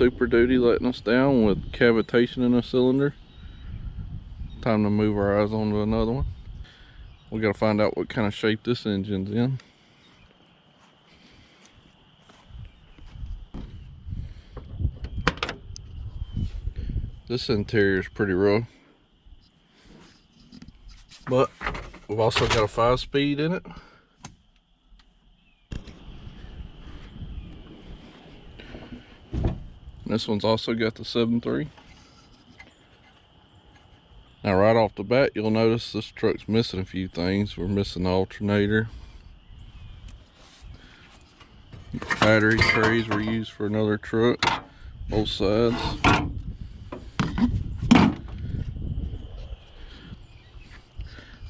Super Duty letting us down with cavitation in the cylinder. Time to move our eyes on to another one. We gotta find out what kind of shape this engine's in. This interior is pretty rough, but we've also got a 5-speed in it. This one's also got the 7.3. Now right off the bat, you'll notice this truck's missing a few things. We're missing the alternator. Battery trays were used for another truck, both sides.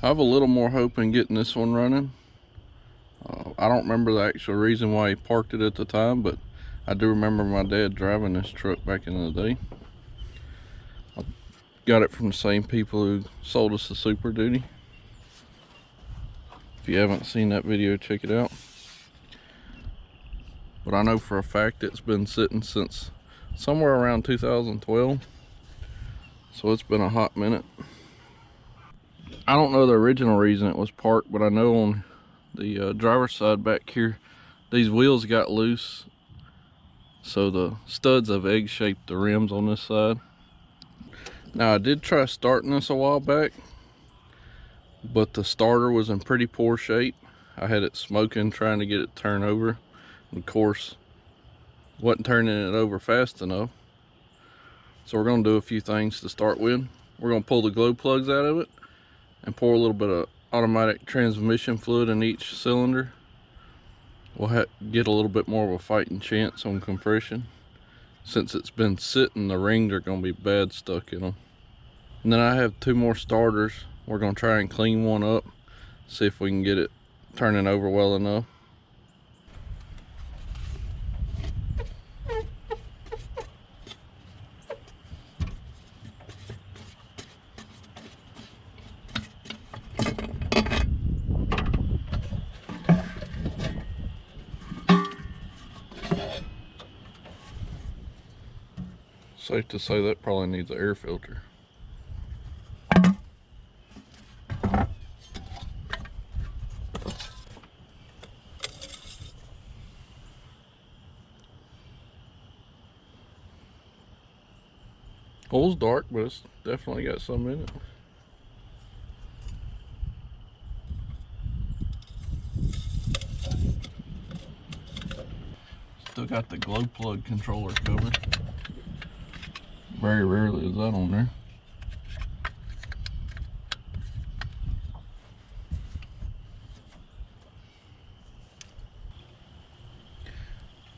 I have a little more hope in getting this one running. I don't remember the actual reason why he parked it at the time, but I do remember my dad driving this truck back in the day. I got it from the same people who sold us the Super Duty. If you haven't seen that video, check it out. But I know for a fact it's been sitting since somewhere around 2012. So it's been a hot minute. I don't know the original reason it was parked, but I know on the driver's side back here, these wheels got loose. So the studs have egg-shaped the rims on this side. Now I did try starting this a while back, but the starter was in pretty poor shape. I had it smoking trying to get it turned over. And of course, wasn't turning it over fast enough. So we're gonna do a few things to start with. We're gonna pull the glow plugs out of it and pour a little bit of automatic transmission fluid in each cylinder. We'll get a little bit more of a fighting chance on compression. Since it's been sitting, the rings are going to be bad stuck in them. And then I have 2 more starters. We're going to try and clean one up, see if we can get it turning over well enough. Safe to say that probably needs an air filter. Hole's dark, but it's definitely got some in it. Still got the glow plug controller covered. Very rarely is that on there.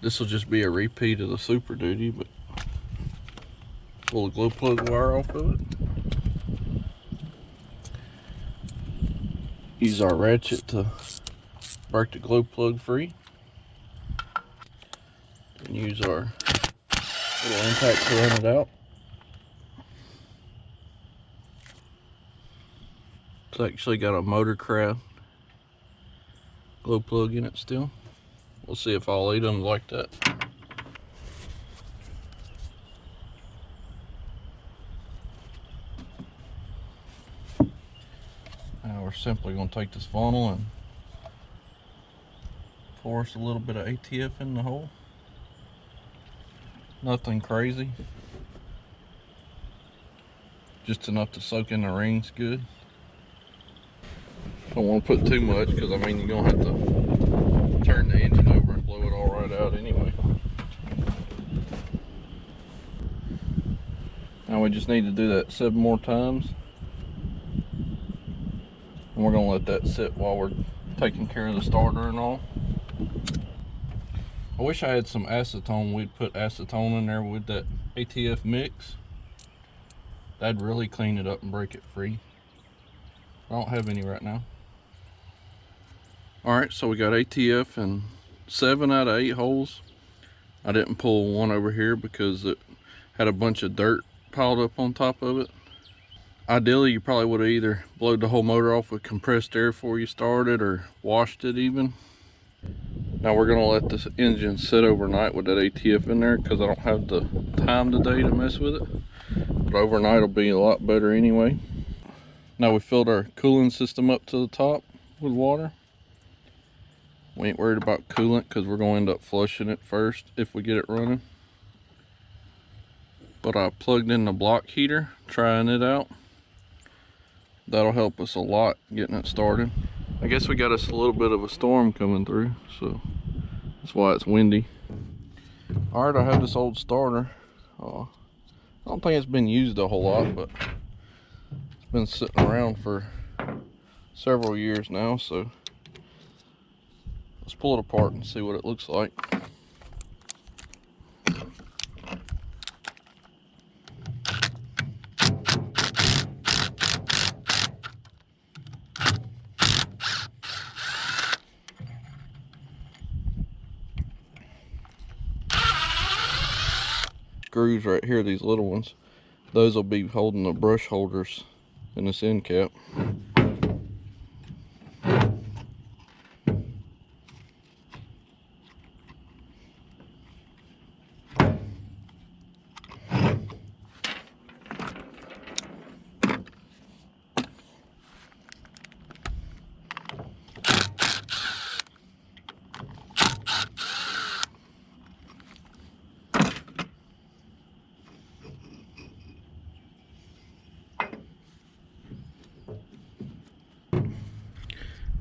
This will just be a repeat of the Super Duty, but pull the glow plug wire off of it. Use our ratchet to break the glow plug free. And use our little impact to run it out. It's actually got a Motorcraft glow plug in it still. We'll see if all 8 of them like that. Now we're simply going to take this funnel and pour us a little bit of ATF in the hole. Nothing crazy. Just enough to soak in the rings good. Don't want to put too much because I mean you're going to have to turn the engine over and blow it all right out anyway. Now we just need to do that 7 more times. And we're going to let that sit while we're taking care of the starter and all. I wish I had some acetone. We'd put acetone in there with that ATF mix. That'd really clean it up and break it free. I don't have any right now. Alright, so we got ATF in 7 out of 8 holes. I didn't pull one over here because it had a bunch of dirt piled up on top of it. Ideally, you probably would have either blowed the whole motor off with compressed air before you started or washed it even. Now we're gonna let this engine sit overnight with that ATF in there because I don't have the time today to mess with it. But overnight will be a lot better anyway. Now we filled our cooling system up to the top with water. We ain't worried about coolant because we're gonna end up flushing it first if we get it running. But I plugged in the block heater, trying it out. That'll help us a lot getting it started. I guess we got us a little bit of a storm coming through, so that's why it's windy. Alright, I have this old starter. I don't think it's been used a whole lot, but it's been sitting around for several years now, so let's pull it apart and see what it looks like. Screws right here, these little ones, those will be holding the brush holders in this end cap.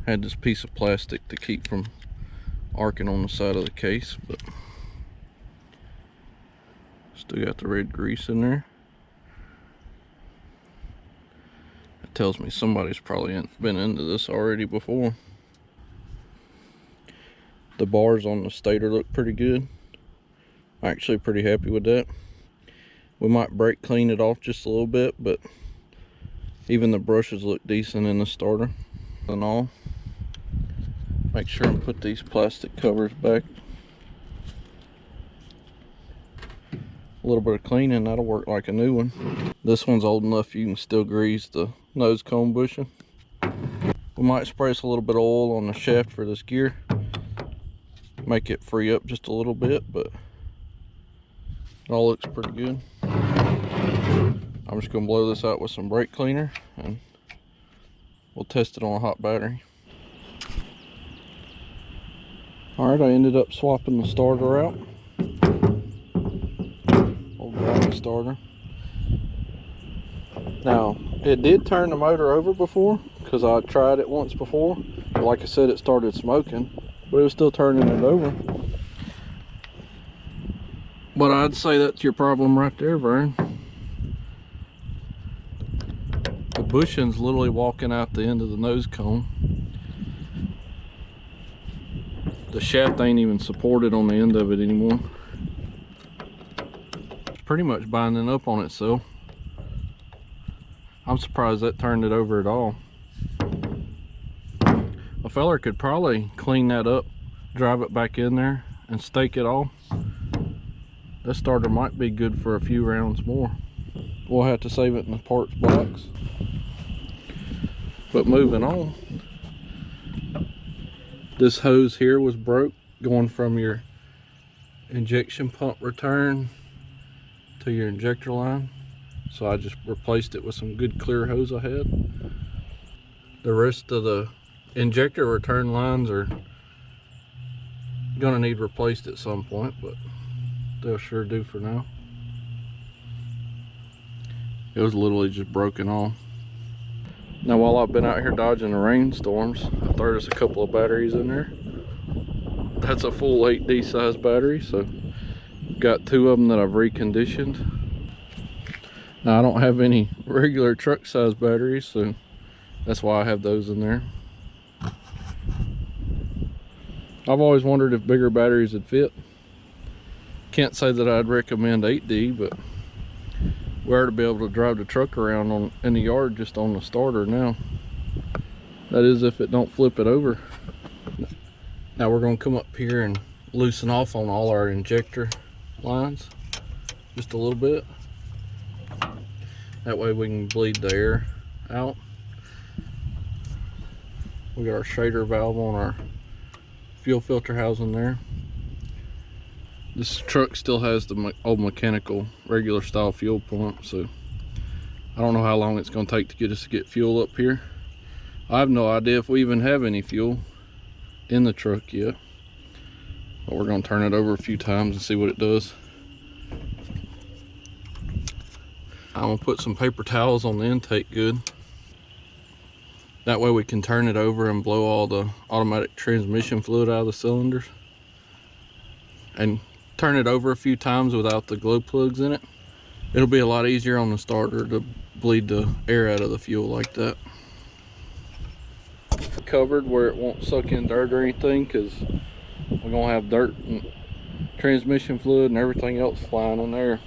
Had this piece of plastic to keep from arcing on the side of the case, but still got the red grease in there. It tells me somebody's probably been into this already before. The bars on the stator look pretty good. I'm actually pretty happy with that. We might brake clean it off just a little bit, but even the brushes look decent in the starter and all. Make sure and put these plastic covers back. A little bit of cleaning, that'll work like a new one. This one's old enough you can still grease the nose cone bushing. We might spray us a little bit of oil on the shaft for this gear. Make it free up just a little bit, but it all looks pretty good. I'm just gonna blow this out with some brake cleaner and we'll test it on a hot battery. Alright, I ended up swapping the starter out. Old grimy starter. Now, it did turn the motor over before, because I tried it once before. But like I said, it started smoking, but it was still turning it over. But I'd say that's your problem right there, Vern. The bushing's literally walking out the end of the nose cone. The shaft ain't even supported on the end of it anymore. It's pretty much binding up on itself. I'm surprised that turned it over at all. A feller could probably clean that up, drive it back in there, and stake it off. This starter might be good for a few rounds more. We'll have to save it in the parts box. But moving on. This hose here was broke going from your injection pump return to your injector line, so I just replaced it with some good clear hose I had. The rest of the injector return lines are gonna need replaced at some point, but they'll sure do for now. It was literally just broken off. Now while I've been out here dodging the rainstorms, I threw us a couple of batteries in there. That's a full 8D size battery, so got two of them that I've reconditioned. Now I don't have any regular truck size batteries, so that's why I have those in there. I've always wondered if bigger batteries would fit. Can't say that I'd recommend 8D, but we are to be able to drive the truck around in the yard just on the starter now. That is if it don't flip it over. Now we're going to come up here and loosen off on all our injector lines just a little bit. That way we can bleed the air out. We got our shader valve on our fuel filter housing there. This truck still has the old mechanical regular style fuel pump, so I don't know how long it's going to take to get us to get fuel up here. I have no idea if we even have any fuel in the truck yet, but we're going to turn it over a few times and see what it does. I'm going to put some paper towels on the intake good. That way we can turn it over and blow all the automatic transmission fluid out of the cylinders, and turn it over a few times without the glow plugs in it. It'll be a lot easier on the starter to bleed the air out of the fuel like that. Covered where it won't suck in dirt or anything, because we're going to have dirt and transmission fluid and everything else flying in there.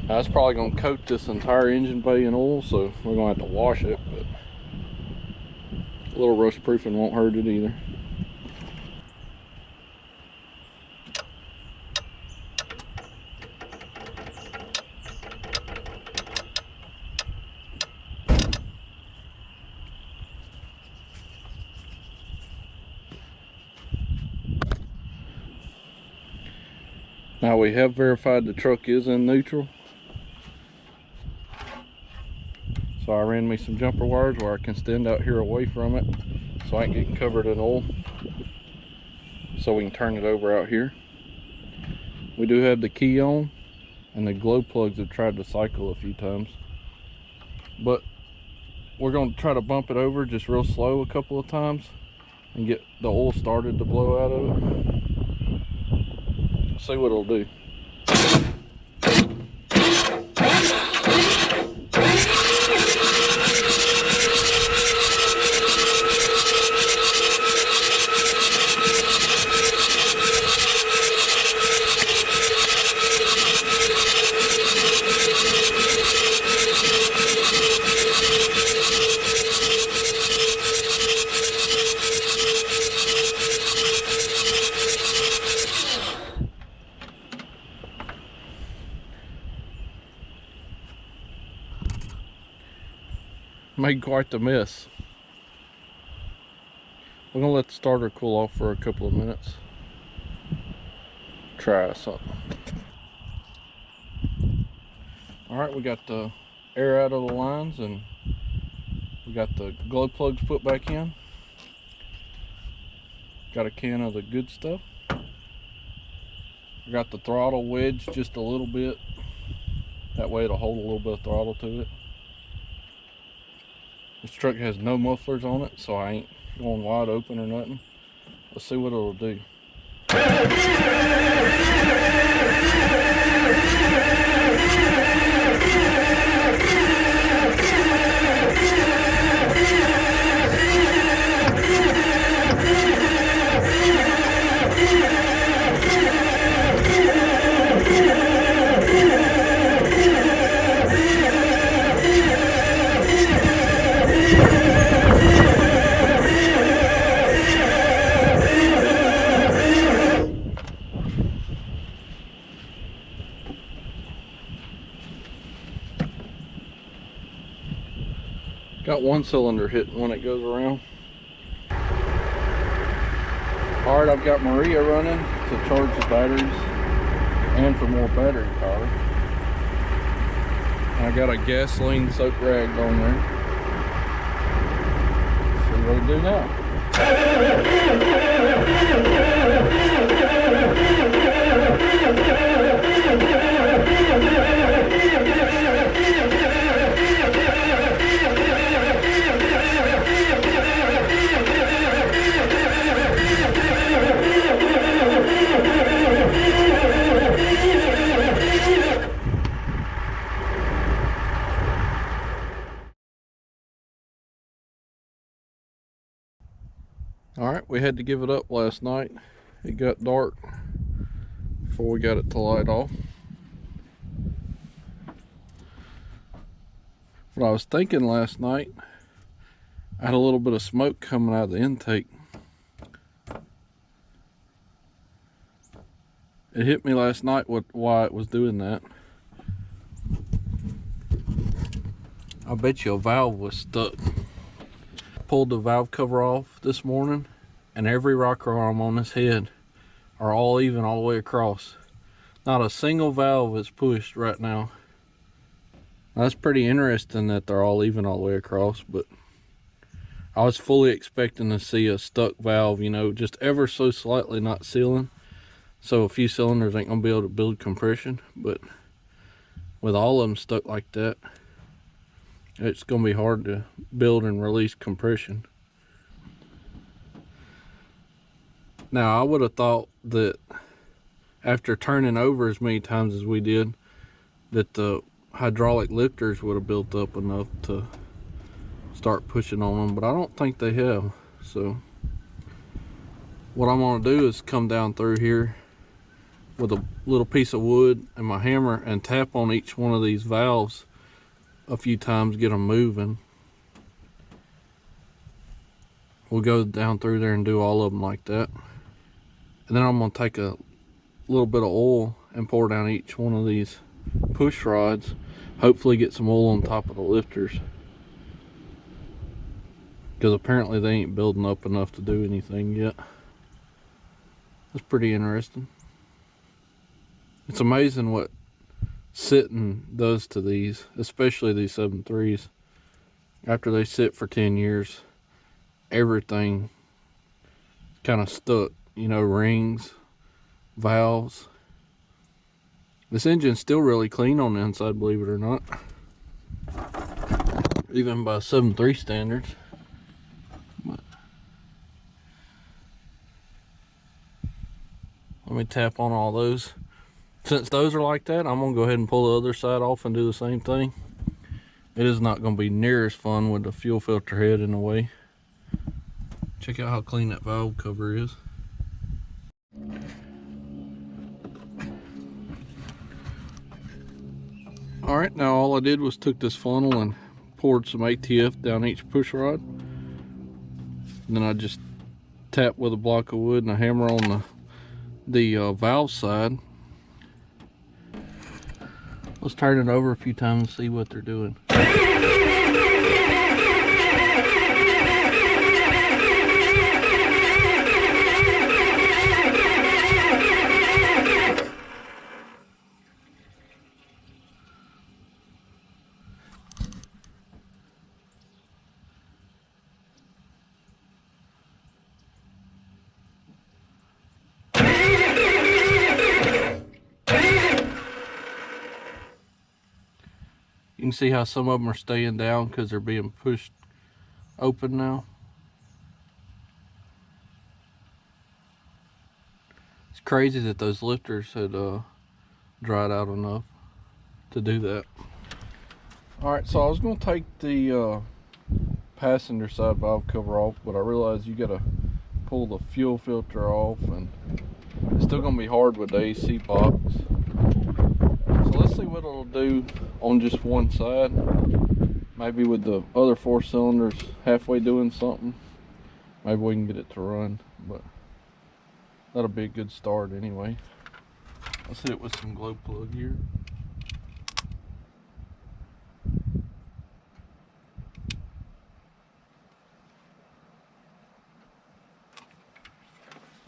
Now, it's probably going to coat this entire engine bay in oil, so we're going to have to wash it, but a little rust proofing won't hurt it either. Now we have verified the truck is in neutral. So I ran me some jumper wires where I can stand out here away from it so I ain't getting covered in oil. So we can turn it over out here. We do have the key on, and the glow plugs have tried to cycle a few times. But we're going to try to bump it over just real slow a couple of times and get the oil started to blow out of it. See what it'll do. Made quite the mess. We're gonna let the starter cool off for a couple of minutes. Try something. Alright, we got the air out of the lines and we got the glow plugs put back in. Got a can of the good stuff. I got the throttle wedged just a little bit. That way it'll hold a little bit of throttle to it. This truck has no mufflers on it, so I ain't going wide open or nothing. Let's see what it'll do. Got one cylinder hitting when it goes around. Alright, I've got Maria running to charge the batteries and for more battery power. I got a gasoline soaked rag on there. Let's see what I do now. Alright, we had to give it up last night. It got dark before we got it to light off. What I was thinking last night, I had a little bit of smoke coming out of the intake. It hit me last night why it was doing that. I bet you a valve was stuck. Pulled the valve cover off this morning and every rocker arm on this head are all even all the way across. Not a single valve is pushed right now. That's pretty interesting that they're all even all the way across, but I was fully expecting to see a stuck valve, you know, just ever so slightly not sealing. So a few cylinders ain't gonna be able to build compression, but with all of them stuck like that, it's gonna be hard to build and release compression. Now I would have thought that after turning over as many times as we did, that the hydraulic lifters would have built up enough to start pushing on them, but I don't think they have. So what I'm gonna do is come down through here with a little piece of wood and my hammer and tap on each one of these valves a few times, get them moving. We'll go down through there and do all of them like that, and then I'm gonna take a little bit of oil and pour down each one of these push rods, hopefully get some oil on top of the lifters, because apparently they ain't building up enough to do anything yet. That's pretty interesting. It's amazing what sitting does to these, especially these 7.3s. After they sit for 10 years, everything kind of stuck, you know, rings, valves. This engine's still really clean on the inside, believe it or not, even by 7.3 standards. But let me tap on all those. Since those are like that, I'm gonna go ahead and pull the other side off and do the same thing. It is not gonna be near as fun with the fuel filter head in the way. Check out how clean that valve cover is. All right, now all I did was took this funnel and poured some ATF down each push rod. And then I just tapped with a block of wood and a hammer on the valve side. Let's turn it over a few times and see what they're doing. You can see how some of them are staying down because they're being pushed open now. It's crazy that those lifters had dried out enough to do that. All right, so I was going to take the passenger side valve cover off, but I realized you got to pull the fuel filter off, and it's still going to be hard with the AC box. So let's see what it'll do on just one side. Maybe with the other 4 cylinders halfway doing something, maybe we can get it to run, but that'll be a good start anyway. Let's hit it with some glow plug here.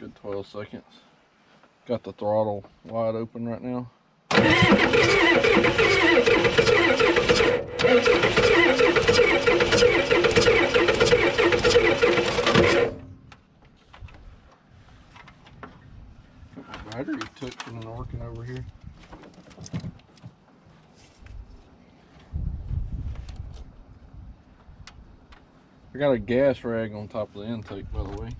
Good 12 seconds. Got the throttle wide open right now. My battery took and working over here. I got a gas rag on top of the intake, by the way.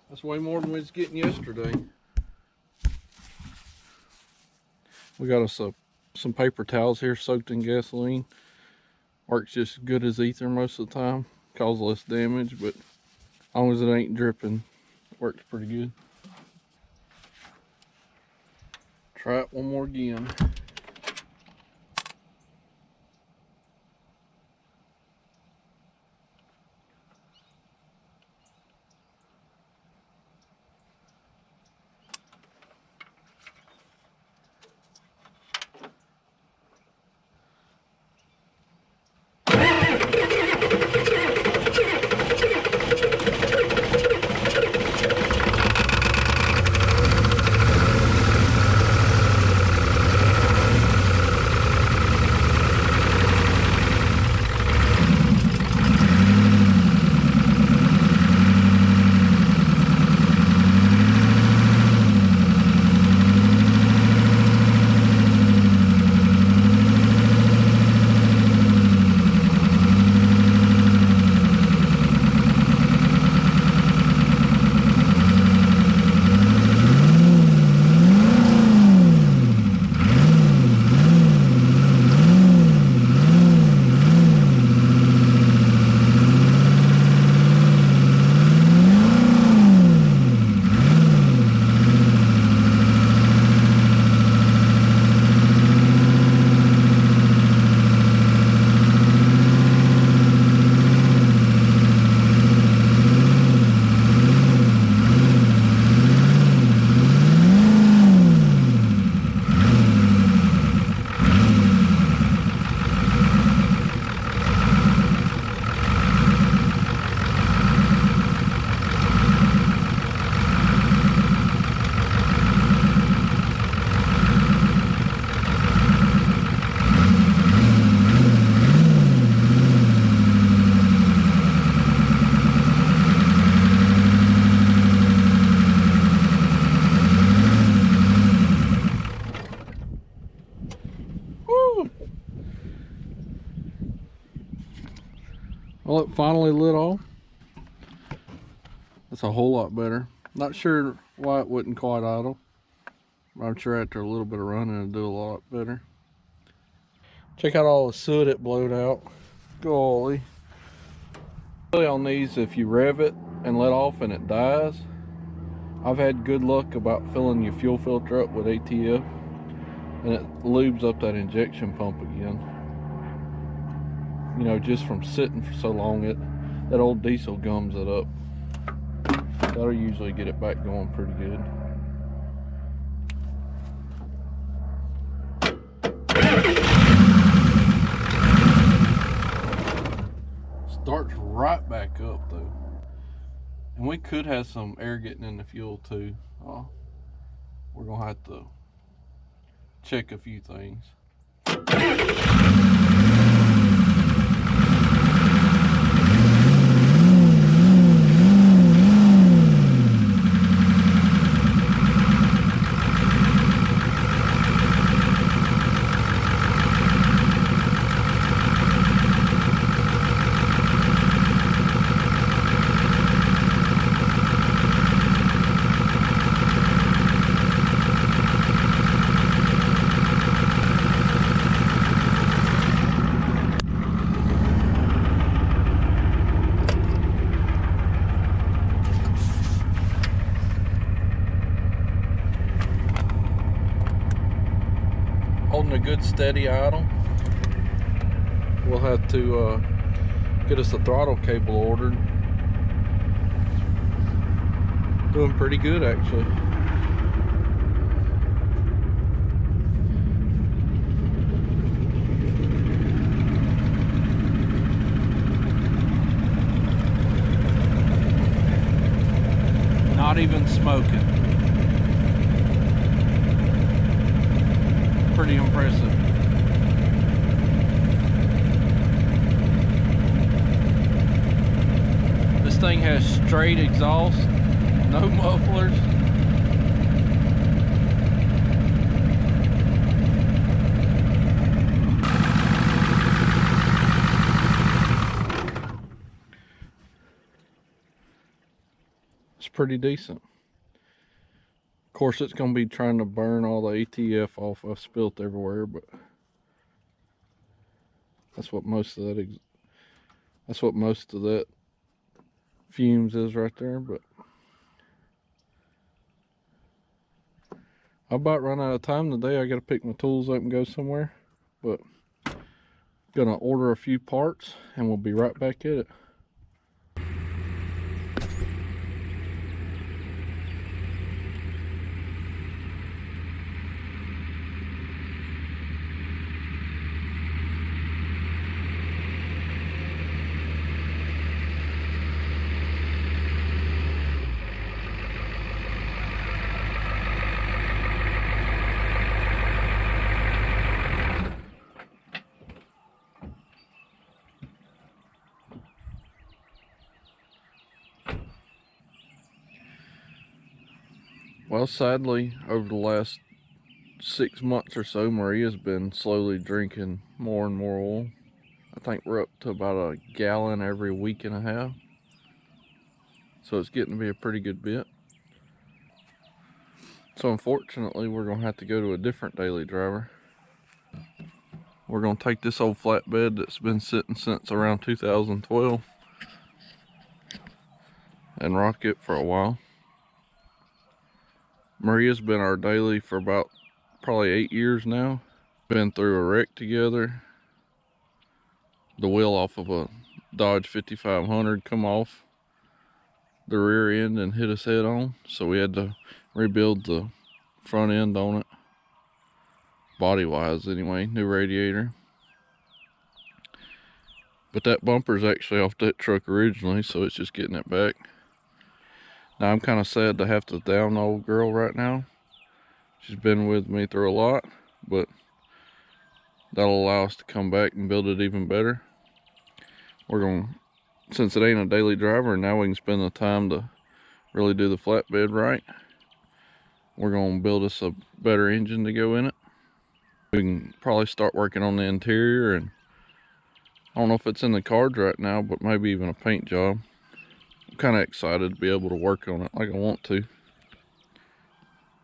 That's way more than we was getting yesterday. We got us some paper towels here soaked in gasoline. Works just as good as ether most of the time. Causes less damage, but as long as it ain't dripping, it works pretty good. Try it one more again. finally lit off. That's a whole lot better. Not sure why it wouldn't quite idle. I'm sure after a little bit of running it'll do a lot better. Check out all the soot it blowed out. Golly. Really on these, if you rev it and let off and it dies, I've had good luck about filling your fuel filter up with ATF and it lubes up that injection pump again. You know, just from sitting for so long, that old diesel gums it up. That'll usually get it back going pretty good. Starts right back up though. And we could have some air getting in the fuel too. We're gonna have to check a few things. Holding a good steady idle. We'll have to get us a throttle cable ordered. Doing pretty good actually. Not even smoking. Pretty impressive. This thing has straight exhaust, no mufflers. It's pretty decent. Of course, it's going to be trying to burn all the ATF off I've spilt everywhere, but that's what most of that fumes is right there. But I about run out of time today. I got to pick my tools up and go somewhere, but gonna order a few parts and we'll be right back at it. Well, sadly, over the last 6 months or so, Maria's been slowly drinking more and more oil. I think we're up to about a gallon every week and a half. So it's getting to be a pretty good bit. So unfortunately, we're going to have to go to a different daily driver. We're going to take this old flatbed that's been sitting since around 2012 and rock it for a while. Maria's been our daily for about probably 8 years now. Been through a wreck together. The wheel off of a Dodge 5500 come off the rear end and hit us head on, so we had to rebuild the front end on it, body wise anyway, new radiator. But that bumper's actually off that truck originally, so it's just getting it back. Now I'm kind of sad to have to down the old girl right now. She's been with me through a lot, but that'll allow us to come back and build it even better. We're going, since it ain't a daily driver, now we can spend the time to really do the flatbed right. We're going to build us a better engine to go in it. We can probably start working on the interior and I don't know if it's in the cards right now, but maybe even a paint job. I'm kind of excited to be able to work on it like I want to.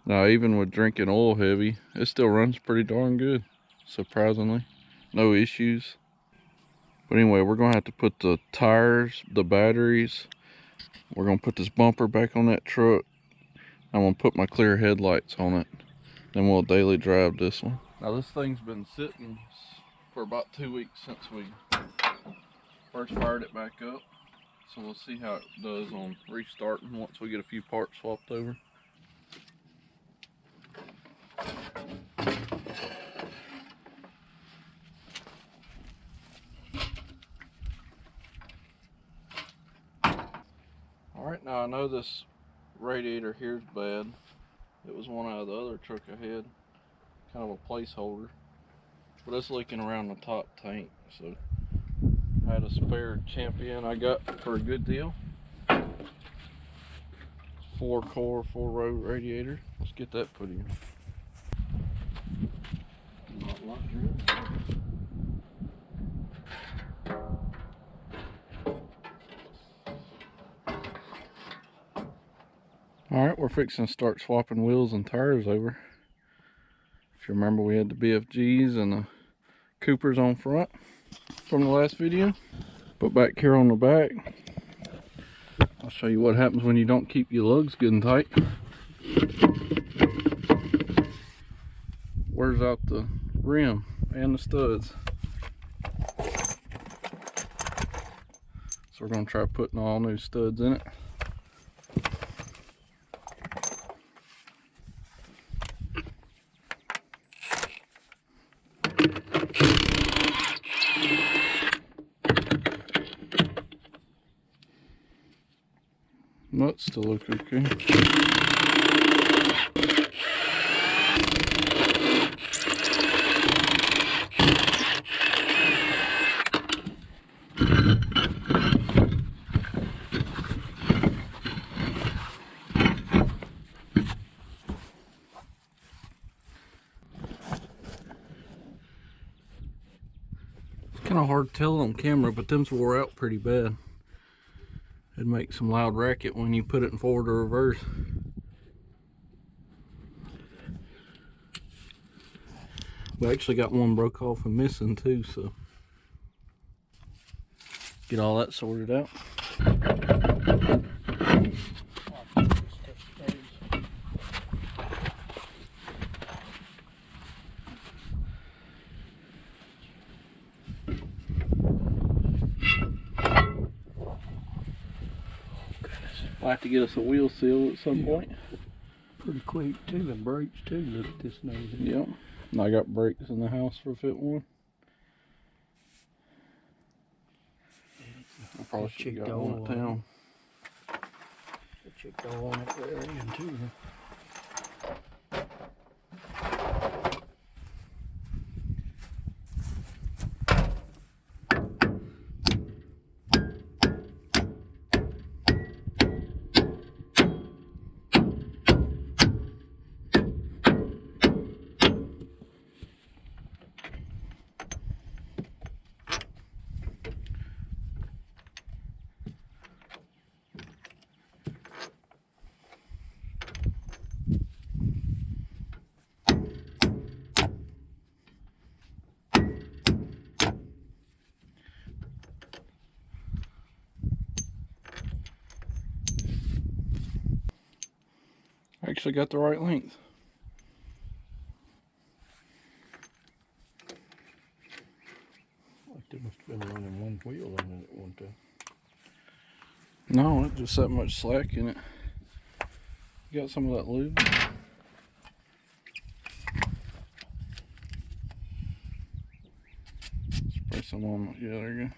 Now, even with drinking oil heavy, it still runs pretty darn good, surprisingly. No issues. But anyway, we're going to have to put the tires, the batteries. We're going to put this bumper back on that truck. I'm going to put my clear headlights on it. Then we'll daily drive this one. Now, this thing's been sitting for about 2 weeks since we first fired it back up. So we'll see how it does on restarting once we get a few parts swapped over. Alright, now I know this radiator here's bad. It was one out of the other truck I had, kind of a placeholder. But it's leaking around the top tank, so I had a spare Champion I got for a good deal. 4-core, 4-row radiator. Let's get that put in. Alright, we're fixing to start swapping wheels and tires over. If you remember, we had the BFGs and the Coopers on front from the last video. But back here on the back, I'll show you what happens when you don't keep your lugs good and tight. Wears out the rim and the studs. So we're going to try putting all new studs in it. Nuts still look okay. It's kind of hard to tell on camera, but them's wore out pretty bad. It'd make some loud racket when you put it in forward or reverse. We actually got one broke off and missing too, so get all that sorted out. I'll have to get us a wheel seal at some point. Pretty quick too, and brakes too. Look at this nose. Yep. And I got brakes in the house for fit one. I probably should have got one at town. Check the oil on that rear end too. I actually got the right length. Like they must have been running one wheel on it at one time. No, it just that much slack in it. You got some of that lube? Spray some on. Yeah, there you go.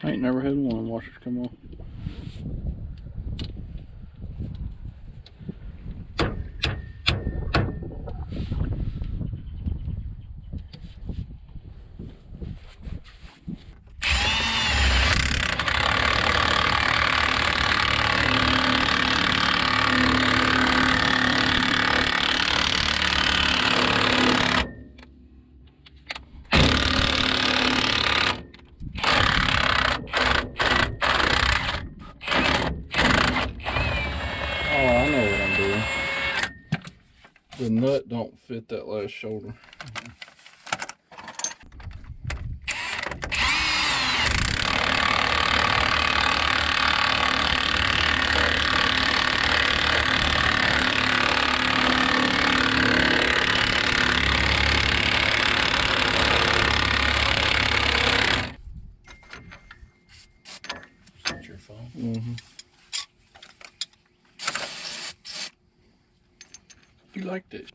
I ain't never had one of them washers come on. The nut don't fit that last shoulder. Is that your phone? Mm-hmm. You liked it.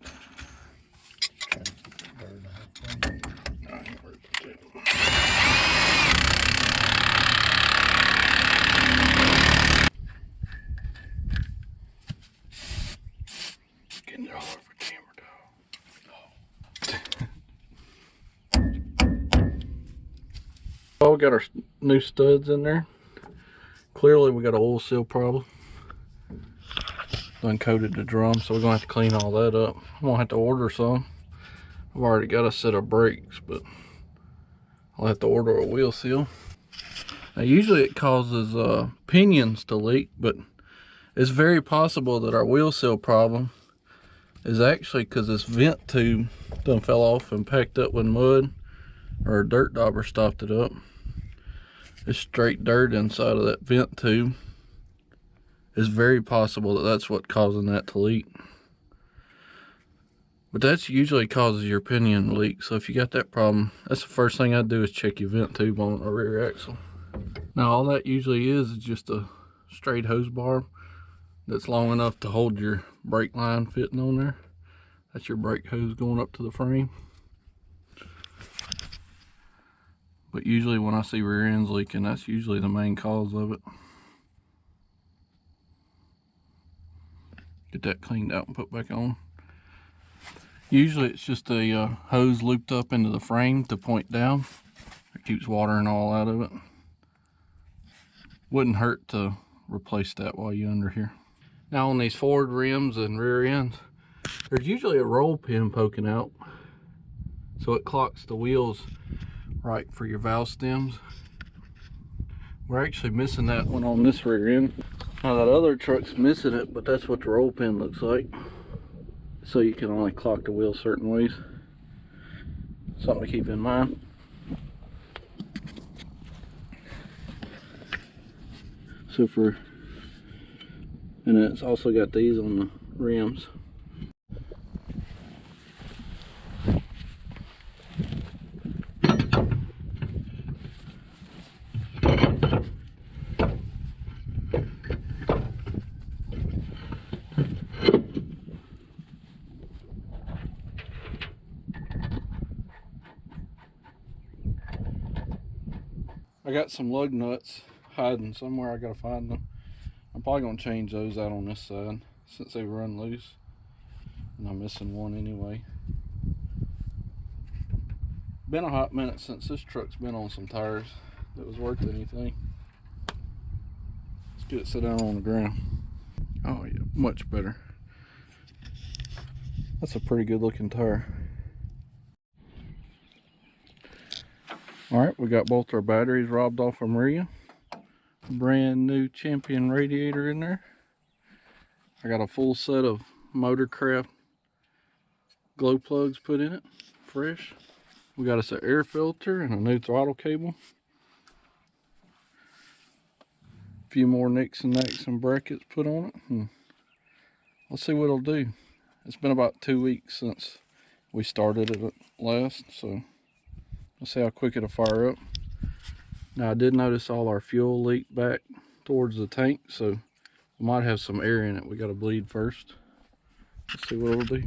Trying to keep the bird halfway. I ain't worried about that. Getting it all over camera, dog. Oh, we got our new studs in there. Clearly we got an oil seal problem. Uncoated the drum, so we're gonna have to clean all that up. I'm gonna have to order some. I've already got a set of brakes, but I'll have to order a wheel seal. Now usually it causes pinions to leak, but it's very possible that our wheel seal problem is actually because this vent tube done fell off and packed up with mud, or a dirt dauber stopped it up. It's straight dirt inside of that vent tube. It's very possible that that's what's causing that to leak. But that's usually causes your pinion leak. So if you got that problem, that's the first thing I'd do is check your vent tube on a rear axle. Now all that usually is just a straight hose bar that's long enough to hold your brake line fitting on there. That's your brake hose going up to the frame. But usually when I see rear ends leaking, that's usually the main cause of it. Get that cleaned out and put back on. Usually it's just a hose looped up into the frame to point down. It keeps water and all out of it. Wouldn't hurt to replace that while you're under here. Now on these forward rims and rear ends, there's usually a roll pin poking out, so it clocks the wheels right for your valve stems. We're actually missing that one on this rear end. Now that other truck's missing it, but that's what the roll pin looks like. So you can only clock the wheel certain ways. Something to keep in mind. So and it's also got these on the rims. I got some lug nuts hiding somewhere. I gotta find them. I'm probably gonna change those out on this side since they run loose, and I'm missing one anyway. Been a hot minute since this truck's been on some tires that was worth anything. Let's get it sit down on the ground. Oh yeah, much better. That's a pretty good looking tire. Alright, we got both our batteries robbed off of Maria. Brand new Champion radiator in there. I got a full set of Motorcraft glow plugs put in it, fresh. We got us an air filter and a new throttle cable. A few more nicks and nacks and brackets put on it. And let's see what it'll do. It's been about 2 weeks since we started it last, so let's see how quick it'll fire up. Now I did notice all our fuel leaked back towards the tank, so we might have some air in it. We gotta bleed first. Let's see what it'll do.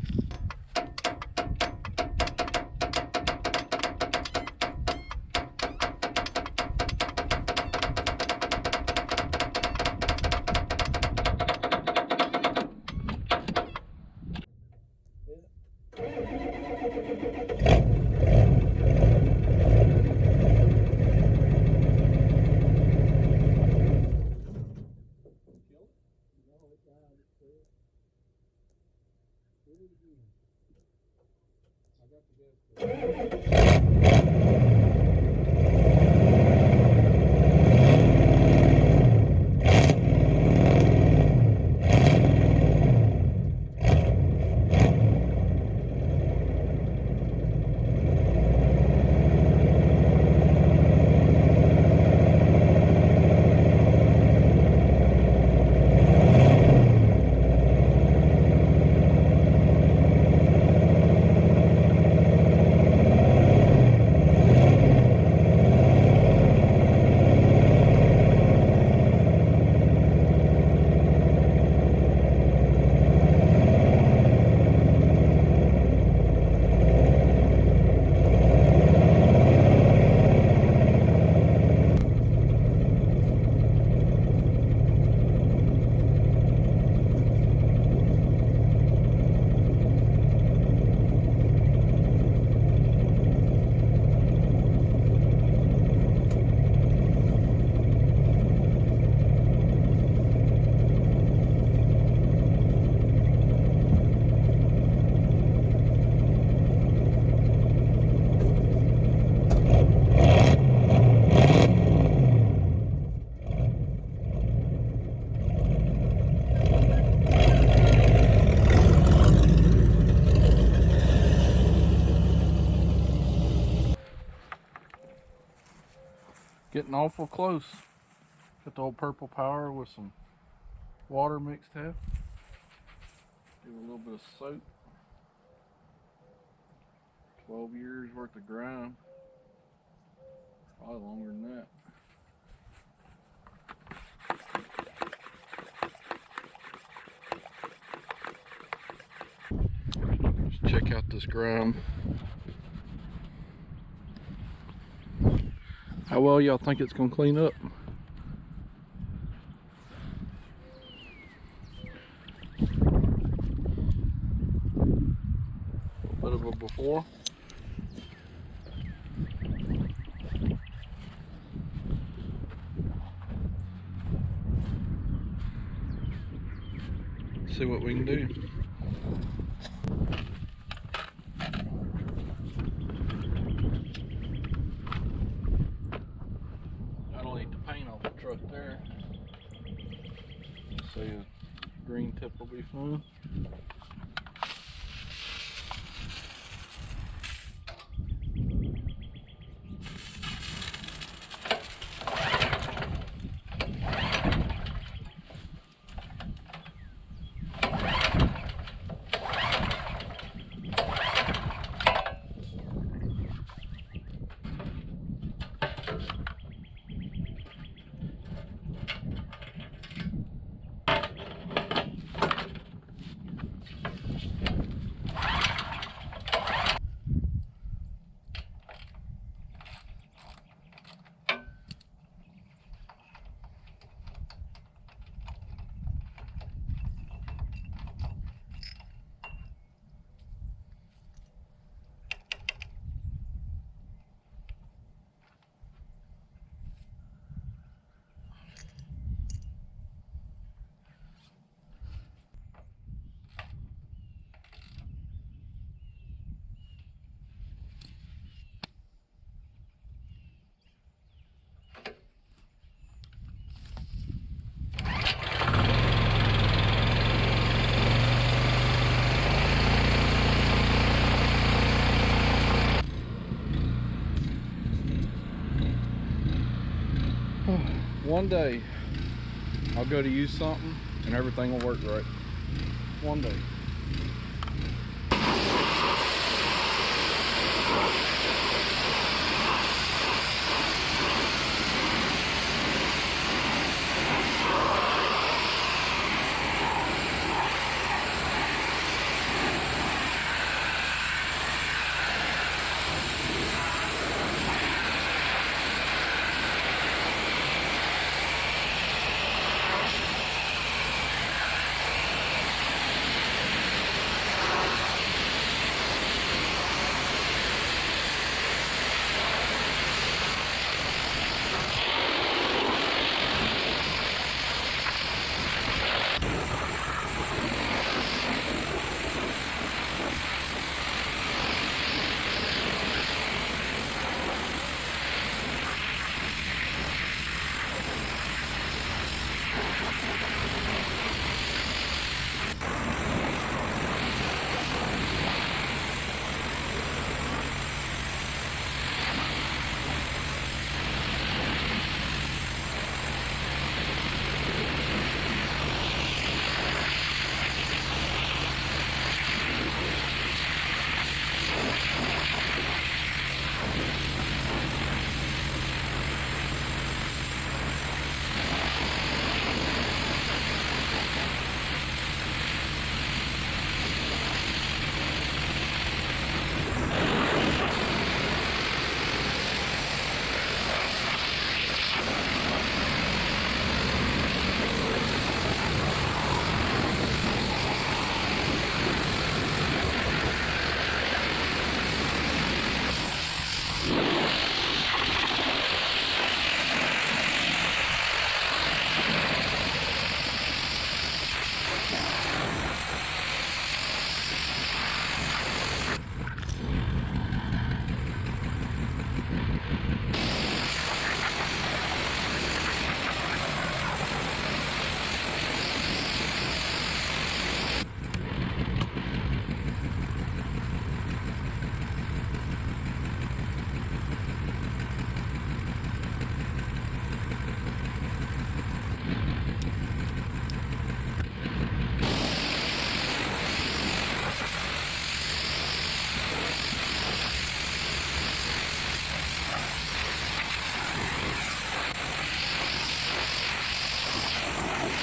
Getting awful close. Got the old purple power with some water mixed half. Do a little bit of soap. 12 years worth of grime. Probably longer than that. Let's check out this grime. How well y'all think it's gonna clean up? A bit of a before. See what we can do. That'll eat the paint off the truck there. So the green tip will be fine. One day I'll go to use something and everything will work right. One day.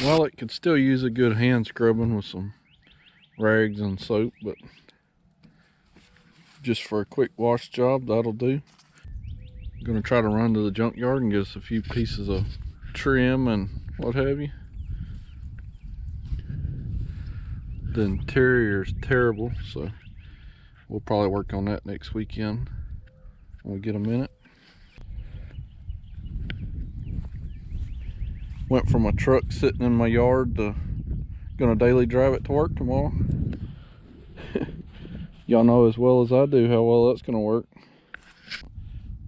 Well, it could still use a good hand scrubbing with some rags and soap, but just for a quick wash job, that'll do. I'm gonna try to run to the junkyard and get us a few pieces of trim and what have you. The interior's terrible, so we'll probably work on that next weekend when we get a minute. Went from a truck sitting in my yard to gonna daily drive it to work tomorrow. Y'all know as well as I do how well that's gonna work.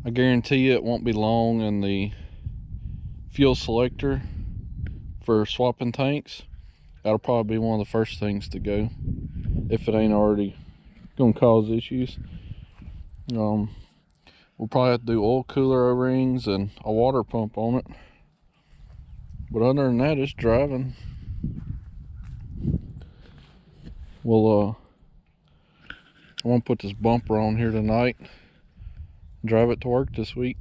I guarantee you it won't be long, and the fuel selector for swapping tanks, that'll probably be one of the first things to go, if it ain't already gonna cause issues. We'll probably have to do oil cooler O-rings and a water pump on it, but other than that, it's driving. We'll I want to put this bumper on here tonight, drive it to work this week,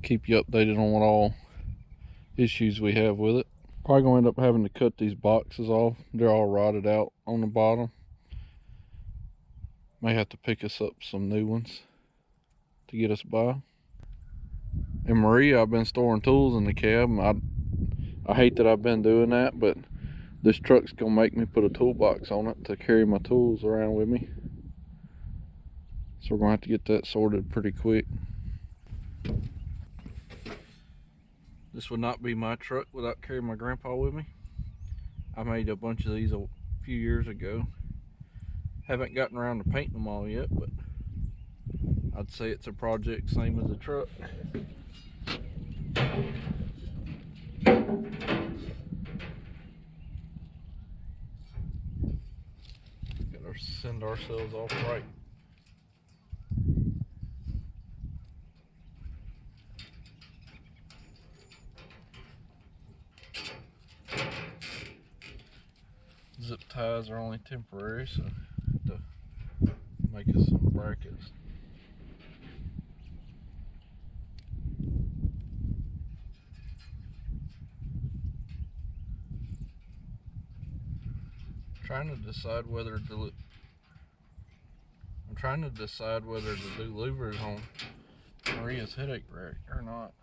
keep you updated on what all issues we have with it. Probably gonna end up having to cut these boxes off. They're all rotted out on the bottom. May have to pick us up some new ones to get us by. And Maria, I've been storing tools in the cab. I hate that I've been doing that, but this truck's gonna make me put a toolbox on it to carry my tools around with me. So we're gonna have to get that sorted pretty quick. This would not be my truck without carrying my grandpa with me. I made a bunch of these a few years ago. Haven't gotten around to painting them all yet, but I'd say it's a project same as the truck. Gotta send ourselves off right. Zip ties are only temporary, so I have to make us some brackets. I'm trying to decide whether to do louvers on Maria's headache rack or not.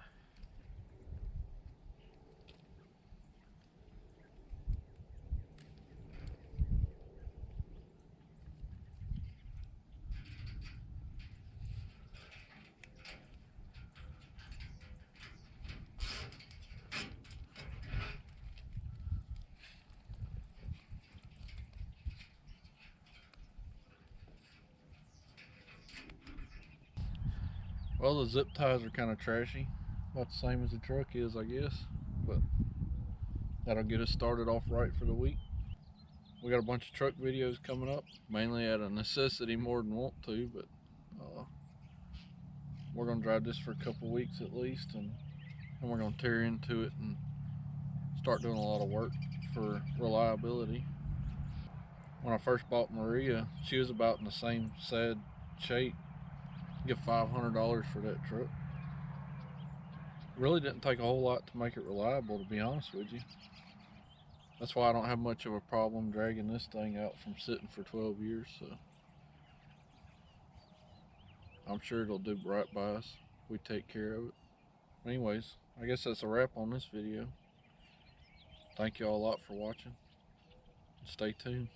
Well, the zip ties are kind of trashy, about the same as the truck is, I guess, but that'll get us started off right for the week. We got a bunch of truck videos coming up, mainly out of necessity more than want to, but we're gonna drive this for a couple weeks at least, and then we're gonna tear into it and start doing a lot of work for reliability. When I first bought Maria, she was about in the same sad shape. Get $500 for that truck. Really didn't take a whole lot to make it reliable, to be honest with you. That's why I don't have much of a problem dragging this thing out from sitting for 12 years, so I'm sure it'll do right by us if we take care of it. Anyways, I guess that's a wrap on this video. Thank you all a lot for watching. Stay tuned.